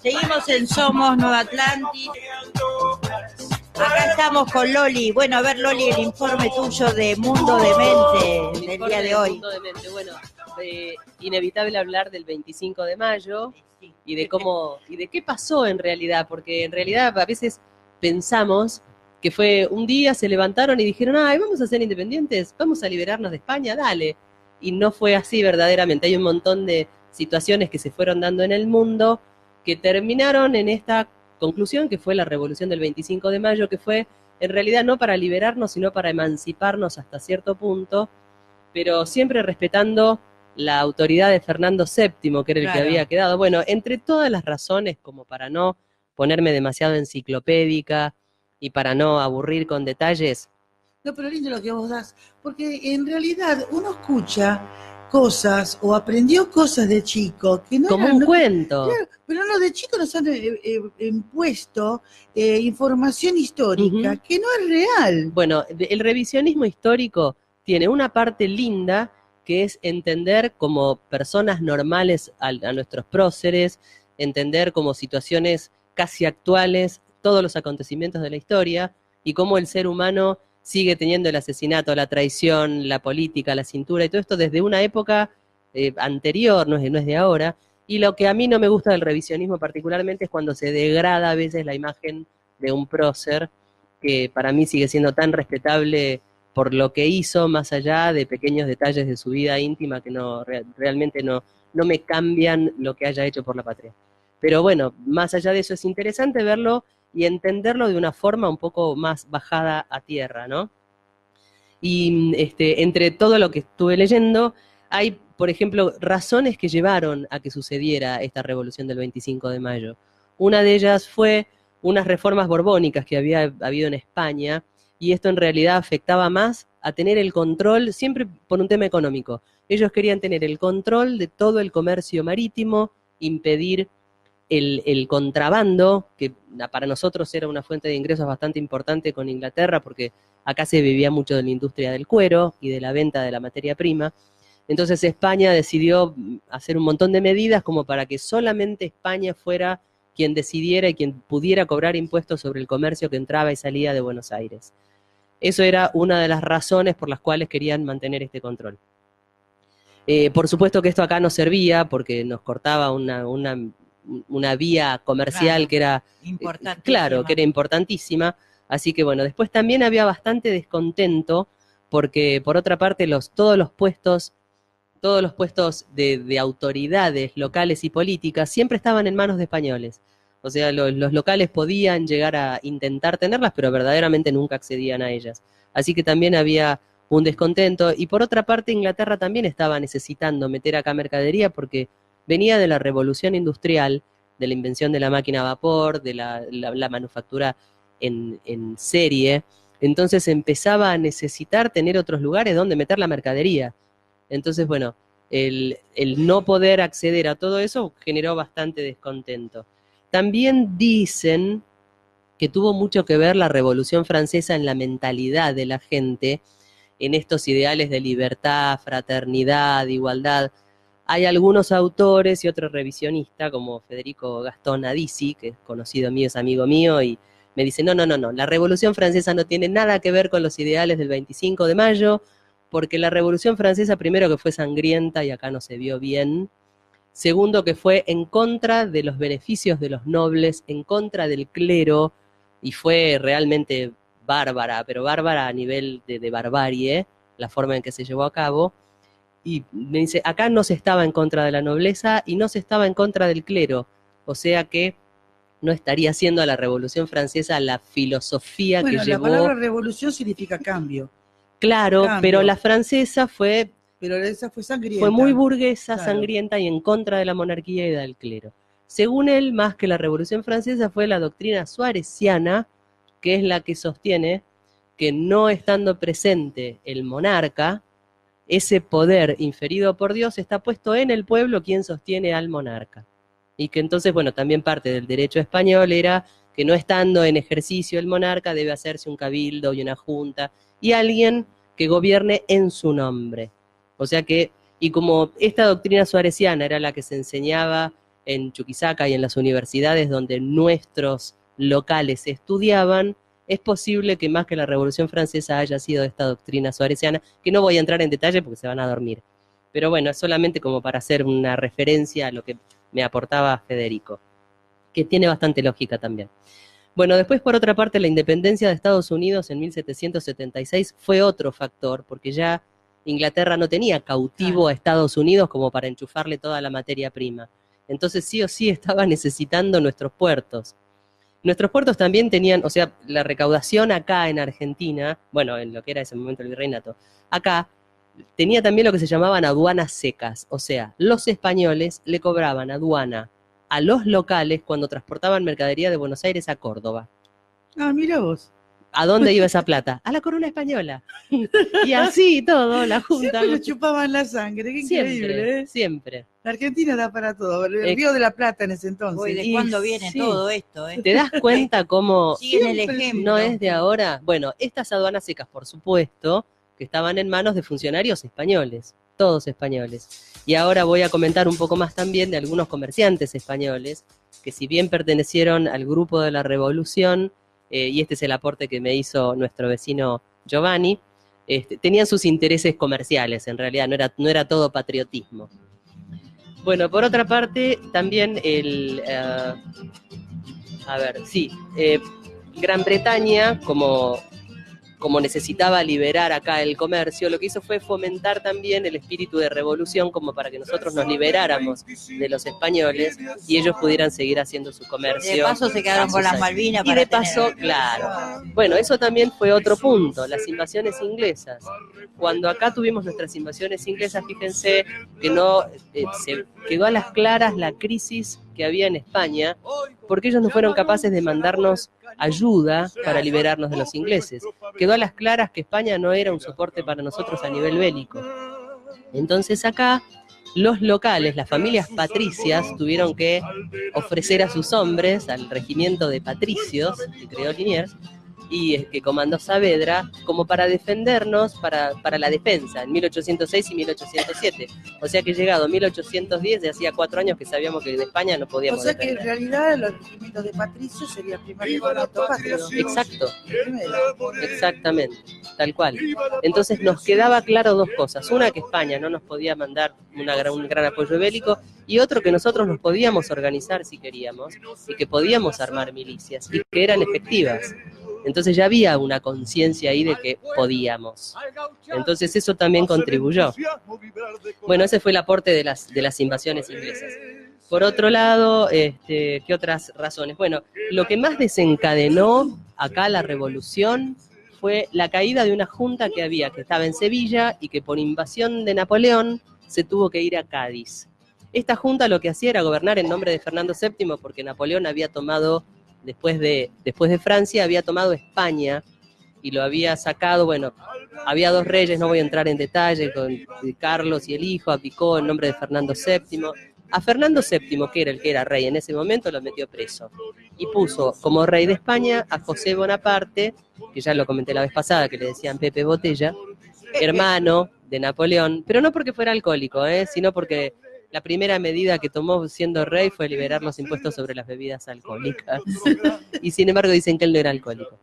Seguimos en Somos Nueva Atlantis. Acá estamos con Loli. Bueno, a ver, Loli, el informe tuyo de Mundo de Mente del día de hoy. Mundo de Mente. Bueno, inevitable hablar del 25 de mayo y de cómo y de qué pasó en realidad, porque en realidad a veces pensamos que fue un día, se levantaron y dijeron, ay, vamos a ser independientes, vamos a liberarnos de España, dale. Y no fue así verdaderamente. Hay un montón de situaciones que se fueron dando en el mundo que terminaron en esta conclusión que fue la revolución del 25 de mayo, que fue en realidad no para liberarnos, sino para emanciparnos hasta cierto punto, pero siempre respetando la autoridad de Fernando VII, que era el que había quedado. Bueno, entre todas las razones, como para no ponerme demasiado enciclopédica y para no aburrir con detalles. No, pero lindo lo que vos das, porque en realidad uno escucha cosas o aprendió cosas de chico que no como eran, un cuento. Claro, pero no, de chico nos han impuesto información histórica que no es real. Bueno, el revisionismo histórico tiene una parte linda que es entender como personas normales a nuestros próceres, entender como situaciones casi actuales todos los acontecimientos de la historia y cómo el ser humano sigue teniendo el asesinato, la traición, la política, la cintura y todo esto desde una época anterior, no es de ahora. Y lo que a mí no me gusta del revisionismo particularmente es cuando se degrada a veces la imagen de un prócer, que para mí sigue siendo tan respetable por lo que hizo, más allá de pequeños detalles de su vida íntima que realmente no me cambian lo que haya hecho por la patria. Pero bueno, más allá de eso es interesante verlo y entenderlo de una forma un poco más bajada a tierra, ¿no? Y entre todo lo que estuve leyendo, hay, por ejemplo, razones que llevaron a que sucediera esta revolución del 25 de mayo. Una de ellas fue unas reformas borbónicas que había habido en España, y esto en realidad afectaba más a tener el control, siempre por un tema económico. Ellos querían tener el control de todo el comercio marítimo, impedir el contrabando, que para nosotros era una fuente de ingresos bastante importante con Inglaterra, porque acá se vivía mucho de la industria del cuero y de la venta de la materia prima. Entonces España decidió hacer un montón de medidas como para que solamente España fuera quien decidiera y quien pudiera cobrar impuestos sobre el comercio que entraba y salía de Buenos Aires. Eso era una de las razones por las cuales querían mantener este control. Por supuesto que esto acá no servía porque nos cortaba una vía comercial que era claro, que era importantísima. Así que bueno, después también había bastante descontento porque por otra parte todos los puestos de autoridades locales y políticas siempre estaban en manos de españoles. O sea, los locales podían llegar a intentar tenerlas, pero verdaderamente nunca accedían a ellas. Así que también había un descontento. Y por otra parte, Inglaterra también estaba necesitando meter acá mercadería porque venía de la revolución industrial, de la invención de la máquina a vapor, de la manufactura en serie. Entonces empezaba a necesitar tener otros lugares donde meter la mercadería. Entonces, bueno, el no poder acceder a todo eso generó bastante descontento. También dicen que tuvo mucho que ver la Revolución Francesa en la mentalidad de la gente, en estos ideales de libertad, fraternidad, igualdad. Hay algunos autores y otro revisionista, como Federico Gastón Adisi, que es conocido mío, es amigo mío, y me dice, no, la Revolución Francesa no tiene nada que ver con los ideales del 25 de mayo, porque la Revolución Francesa, primero que fue sangrienta y acá no se vio bien, segundo que fue en contra de los beneficios de los nobles, en contra del clero, y fue realmente bárbara, pero bárbara a nivel de barbarie, la forma en que se llevó a cabo. Y me dice, acá no se estaba en contra de la nobleza y no se estaba en contra del clero, o sea que no estaría haciendo a la Revolución Francesa la filosofía que llevó. La palabra revolución significa cambio. Claro, pero la francesa fue... Pero esa fue sangrienta. Fue muy burguesa, sangrienta y en contra de la monarquía y del clero. Según él, más que la Revolución Francesa, fue la doctrina suareciana, que es la que sostiene que no estando presente el monarca, ese poder inferido por Dios está puesto en el pueblo quien sostiene al monarca. Y que entonces, bueno, también parte del derecho español era que no estando en ejercicio el monarca debe hacerse un cabildo y una junta y alguien que gobierne en su nombre. O sea que Y como esta doctrina suareciana era la que se enseñaba en Chuquisaca y en las universidades donde nuestros locales estudiaban, es posible que más que la Revolución Francesa haya sido esta doctrina suareciana, que no voy a entrar en detalle porque se van a dormir. Pero bueno, es solamente como para hacer una referencia a lo que me aportaba Federico, que tiene bastante lógica también. Bueno, después por otra parte la independencia de Estados Unidos en 1776 fue otro factor, porque ya Inglaterra no tenía cautivo a Estados Unidos como para enchufarle toda la materia prima. Entonces sí o sí estaba necesitando nuestros puertos. Nuestros puertos también tenían, o sea, la recaudación acá en Argentina, bueno, en lo que era ese momento el virreinato, acá tenía también lo que se llamaban aduanas secas, o sea, los españoles le cobraban aduana a los locales cuando transportaban mercadería de Buenos Aires a Córdoba. Ah, mira vos. ¿A dónde iba esa plata? A la corona española. Y así todo, la Junta. Siempre le chupaban la sangre, qué increíble, Siempre, ¿eh? siempre. La Argentina da para todo, el Río de la Plata en ese entonces. Uy, ¿de Y cuándo viene sí. todo esto? ¿Te das cuenta cómo Siguen el Siempre ejemplo. no es de ahora? Bueno, estas aduanas secas, por supuesto, que estaban en manos de funcionarios españoles, todos españoles. Y ahora voy a comentar un poco más también de algunos comerciantes españoles, que si bien pertenecieron al grupo de la Revolución, y este es el aporte que me hizo nuestro vecino Giovanni, tenían sus intereses comerciales, en realidad, no era todo patriotismo. Bueno, por otra parte, también Gran Bretaña, como necesitaba liberar acá el comercio, lo que hizo fue fomentar también el espíritu de revolución como para que nosotros nos liberáramos de los españoles y ellos pudieran seguir haciendo su comercio. De paso se quedaron con las Malvinas. Y de paso, claro. Bueno, eso también fue otro punto, las invasiones inglesas. Cuando acá tuvimos nuestras invasiones inglesas, fíjense que no se quedó a las claras la crisis que había en España, porque ellos no fueron capaces de mandarnos ayuda para liberarnos de los ingleses. Quedó a las claras que España no era un soporte para nosotros a nivel bélico. Entonces acá los locales, las familias patricias, tuvieron que ofrecer a sus hombres, al regimiento de patricios que creó Liniers, y que comandó Saavedra, como para defendernos, para la defensa, en 1806 y 1807. O sea que llegado 1810, de hacía 4 años que sabíamos que de España no podíamos O sea que en defender. realidad los regimientos de Patricio sería el primer regimiento patrio. Exacto, Primero. exactamente, tal cual. Entonces nos quedaba claro dos cosas. Una, que España no nos podía mandar un gran apoyo bélico, y otro, que nosotros nos podíamos organizar si queríamos, y que podíamos armar milicias, y que eran efectivas. Entonces ya había una conciencia ahí de que podíamos. Entonces eso también contribuyó. Bueno, ese fue el aporte de las invasiones inglesas. Por otro lado, ¿qué otras razones? Bueno, lo que más desencadenó acá la revolución fue la caída de una junta que estaba en Sevilla y que por invasión de Napoleón se tuvo que ir a Cádiz. Esta junta lo que hacía era gobernar en nombre de Fernando VII, porque Napoleón había tomado, después de Francia, había tomado España y lo había sacado. Bueno, había 2 reyes, no voy a entrar en detalle, con Carlos y el hijo, abdicó en nombre de Fernando VII. A Fernando VII, que era el que era rey en ese momento, lo metió preso y puso como rey de España a José Bonaparte, que ya lo comenté la vez pasada, que le decían Pepe Botella, hermano de Napoleón, pero no porque fuera alcohólico, sino porque la primera medida que tomó siendo rey fue liberar los impuestos sobre las bebidas alcohólicas. Y sin embargo dicen que él no era alcohólico.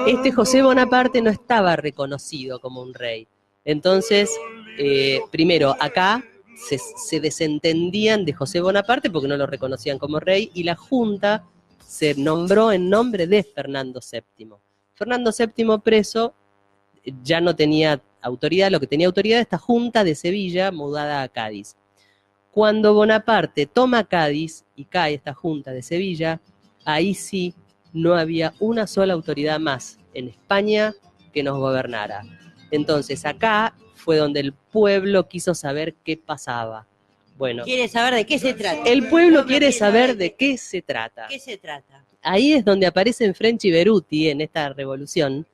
Este José Bonaparte no estaba reconocido como un rey. Entonces, primero, acá se desentendían de José Bonaparte porque no lo reconocían como rey, y la junta se nombró en nombre de Fernando VII. Fernando VII preso ya no tenía autoridad, lo que tenía autoridad esta junta de Sevilla mudada a Cádiz. Cuando Bonaparte toma Cádiz y cae esta junta de Sevilla, ahí sí no había una sola autoridad más en España que nos gobernara. Entonces acá fue donde el pueblo quiso saber qué pasaba. Bueno, ¿Quiere saber de qué se trata? el pueblo quiere saber de qué se trata. ¿Qué se trata? Ahí es donde aparecen French y Beruti en esta revolución,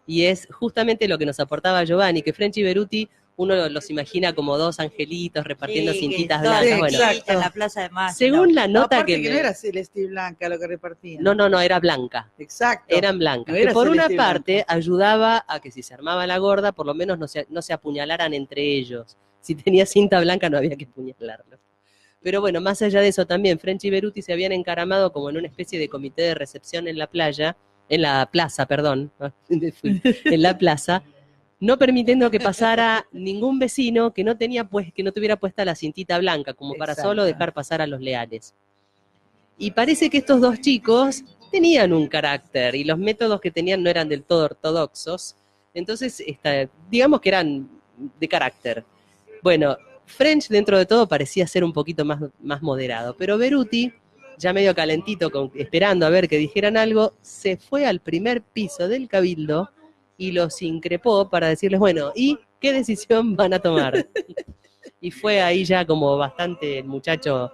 y es justamente lo que nos aportaba Giovanni, que French y Beruti uno los imagina como 2 angelitos repartiendo cintitas blancas. sí, Bueno, exacto. En la Plaza de Mayo. según la nota Aparte que no era celeste y blanca lo que repartían. No, era blanca. Exacto. Eran blancas. No era que por una celeste y parte blanco. ayudaba a que si se armaba la gorda, por lo menos no se apuñalaran entre ellos, si tenía cinta blanca no había que puñalarlo. Pero bueno, más allá de eso también, French y Beruti se habían encaramado como en una especie de comité de recepción en la plaza, en la plaza, no permitiendo que pasara ningún vecino que no tuviera puesta la cintita blanca, como para solo dejar pasar a los leales. Y parece que estos dos chicos tenían un carácter y los métodos que tenían no eran del todo ortodoxos, entonces digamos que eran de carácter. Bueno, French dentro de todo parecía ser un poquito más moderado, pero Beruti, ya medio calentito, esperando a ver que dijeran algo, se fue al primer piso del cabildo y los increpó para decirles, bueno, ¿y qué decisión van a tomar? Y fue ahí ya como bastante el muchacho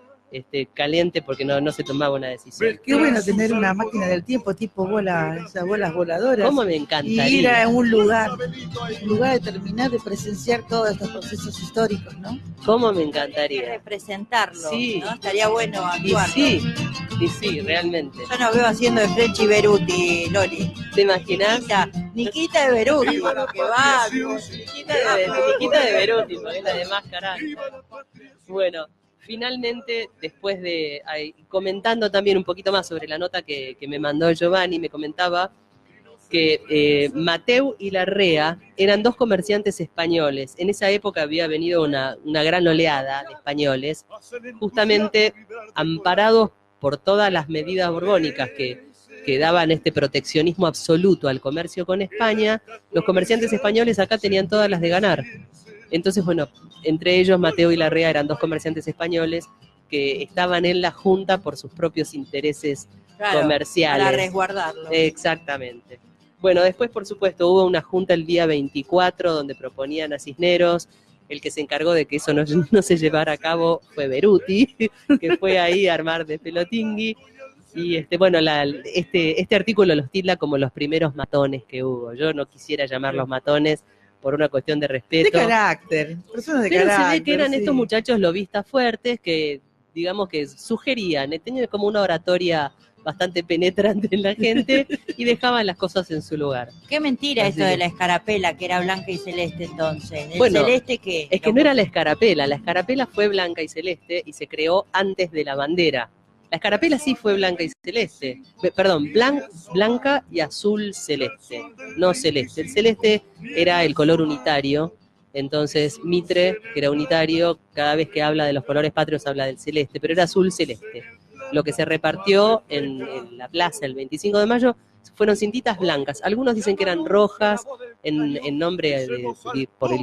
caliente porque no se tomaba una decisión. Qué bueno tener una máquina del tiempo tipo esas bolas voladoras. ¿Cómo me encantaría? Y ir a un lugar determinado de presenciar todos estos procesos históricos, ¿no? ¿Cómo me Y encantaría? representarlo, Sí. ¿no? Estaría bueno Y actuarlo. sí, realmente. Yo nos veo haciendo de French y Beruti, Loli. ¿Te imaginas? Niquita de Beruti, lo que va. Niquita de Beruti, porque es la de más carácter. Bueno, finalmente, después de comentando también un poquito más sobre la nota que me mandó Giovanni, me comentaba que Mateu y Larrea eran dos comerciantes españoles. En esa época había venido una gran oleada de españoles, justamente amparados por todas las medidas borbónicas que daban este proteccionismo absoluto al comercio con España. Los comerciantes españoles acá tenían todas las de ganar. Entonces, bueno, entre ellos Mateu y Larrea eran dos comerciantes españoles que estaban en la Junta por sus propios intereses comerciales. Para resguardarlo. Exactamente. Bueno, después, por supuesto, hubo una junta el día 24 donde proponían a Cisneros. El que se encargó de que eso no se llevara a cabo fue Beruti, que fue ahí a armar de pelotingui. Y bueno, este artículo los tilda como los primeros matones que hubo. Yo no quisiera llamarlos matones por una cuestión de respeto. De carácter, personas de pero carácter. Se ve que eran sí. estos muchachos lobistas fuertes que, digamos que sugerían, tenían como una oratoria bastante penetrante en la gente y dejaban las cosas en su lugar. Qué mentira Así esto que- de la escarapela, que era blanca y celeste entonces. ¿El Bueno, celeste qué? Es que no era la escarapela fue blanca y celeste y se creó antes de la bandera. La escarapela sí fue blanca y celeste, blanca y azul celeste, no celeste. El celeste era el color unitario, entonces Mitre, que era unitario, cada vez que habla de los colores patrios habla del celeste, pero era azul celeste. Lo que se repartió en la plaza el 25 de mayo fueron cintitas blancas. Algunos dicen que eran rojas en nombre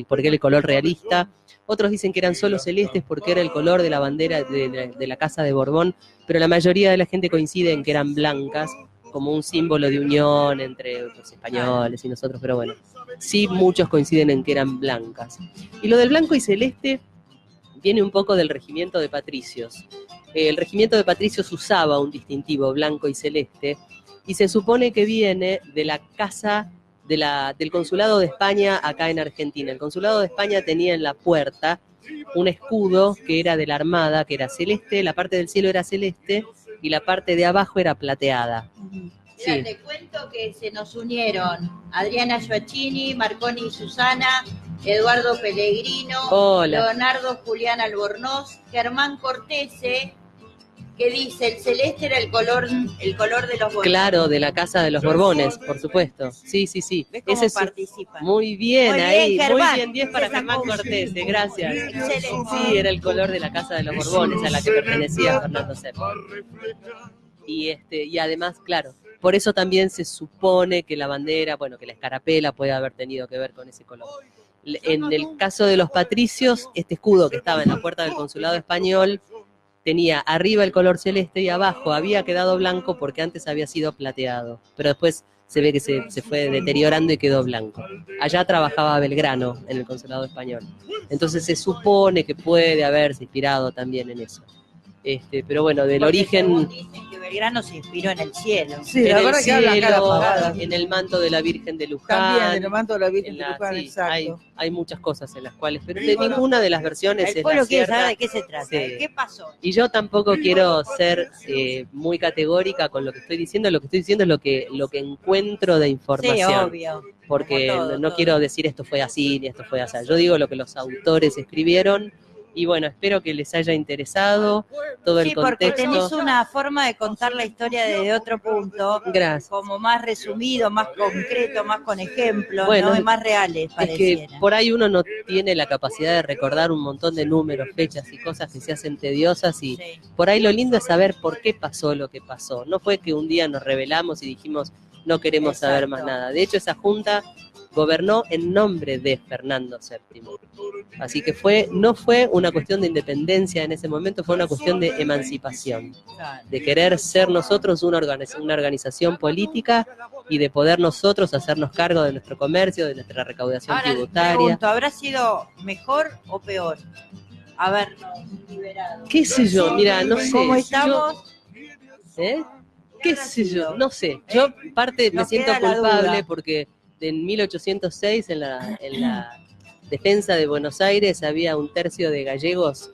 porque era el color realista. Otros dicen que eran solo celestes porque era el color de la bandera de la Casa de Borbón, pero la mayoría de la gente coincide en que eran blancas como un símbolo de unión entre los españoles y nosotros, pero bueno, sí muchos coinciden en que eran blancas. Y lo del blanco y celeste viene un poco del regimiento de patricios. El regimiento de patricios usaba un distintivo blanco y celeste y se supone que viene de la casa del consulado de España acá en Argentina. El consulado de España tenía en la puerta un escudo que era de la Armada, que era celeste, la parte del cielo era celeste y la parte de abajo era plateada. Mira, Sí. te cuento que se nos unieron Adriana Gioacchini, Marconi y Susana, Eduardo Pellegrino, Hola. Leonardo Julián Albornoz, Germán Cortese, que dice el celeste era el color de los Borbones. Claro, de la Casa de los Borbones, por supuesto. Sí, sí, sí. ¿Ves cómo Ese es participan? muy bien Muy ahí, bien, Germán. muy bien, 10 para Se Germán sacó un Cortés, gracias. Excelente. Sí, era el color de la Casa de los Borbones a la que pertenecía Fernando VII. Y además, claro, por eso también se supone que la bandera, bueno, que la escarapela puede haber tenido que ver con ese color. En el caso de los patricios, este escudo que estaba en la puerta del consulado español tenía arriba el color celeste y abajo había quedado blanco porque antes había sido plateado, pero después se ve que se fue deteriorando y quedó blanco. Allá trabajaba Belgrano en el consulado español, entonces se supone que puede haberse inspirado también en eso. Pero bueno, del Porque origen según dicen que Belgrano se inspiró en el cielo. Sí, en la el verdad que habla cara cielo, pagada. en el manto de la Virgen de Luján. También en el manto de la Virgen en de la- Luján, sí, exacto. hay muchas cosas en las cuales, pero de ninguna de las versiones El es pueblo la quiere cierta. saber de qué se trata. Sí. ¿Qué pasó? Y yo tampoco quiero ser muy categórica con lo que estoy diciendo. Lo que estoy diciendo es lo que encuentro de Sí, información. obvio. porque Como todo, no todo. quiero decir esto fue así, ni esto fue así. Yo digo lo que los autores escribieron, y bueno, espero que les haya interesado todo el Sí, porque contexto. tenés una forma de contar la historia desde otro punto, Gracias. como más resumido, más concreto, más con ejemplos, Bueno, ¿no? Y más reales, Es que pareciera. por ahí uno no tiene la capacidad de recordar un montón de números, fechas y cosas que se hacen tediosas, y Sí. por ahí lo lindo es saber por qué pasó lo que pasó. No fue que un día nos rebelamos y dijimos no queremos saber más Exacto. nada. De hecho, esa junta gobernó en nombre de Fernando VII. Así que no fue una cuestión de independencia en ese momento, fue una cuestión de emancipación, Claro. de querer ser nosotros una organización política y de poder nosotros hacernos cargo de nuestro comercio, de nuestra recaudación Ahora tributaria. pregunto, ¿habrá sido mejor o peor habernos liberado? ¿Qué sé yo? Mira, no sé. ¿Cómo estamos? ¿Eh? ¿Qué habrá sé yo? sido? No sé. Yo parte me Nos siento queda la culpable duda. porque en 1806 en la defensa de Buenos Aires había un tercio de gallegos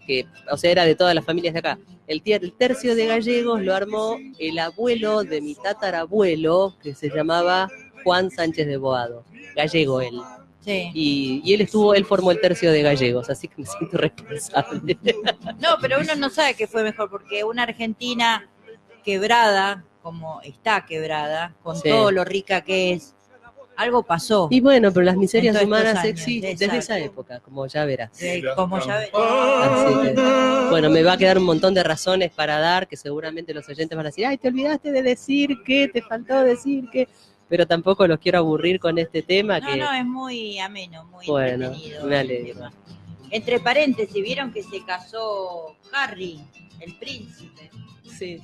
que, o sea, era de todas las familias de acá. El tercio de gallegos lo armó el abuelo de mi tatarabuelo, que se llamaba Juan Sánchez de Boado, gallego él. Sí. Y él formó el tercio de gallegos, así que me siento responsable. No, pero uno no sabe qué fue mejor, porque una Argentina quebrada, como está quebrada, con Sí. todo lo rica que es, algo pasó. Y bueno, pero las miserias En todos estos humanas años, existen desde exacto. esa época, como ya verás. Como ya ves. Así que, bueno, me va a quedar un montón de razones para dar, que seguramente los oyentes van a decir, ay, te olvidaste de decir que, te faltó decir que, pero tampoco los quiero aburrir con este tema. No, no, es muy ameno, muy Bueno, entretenido. me el alegro. tema. Entre paréntesis, ¿vieron que se casó Harry, el príncipe? Sí.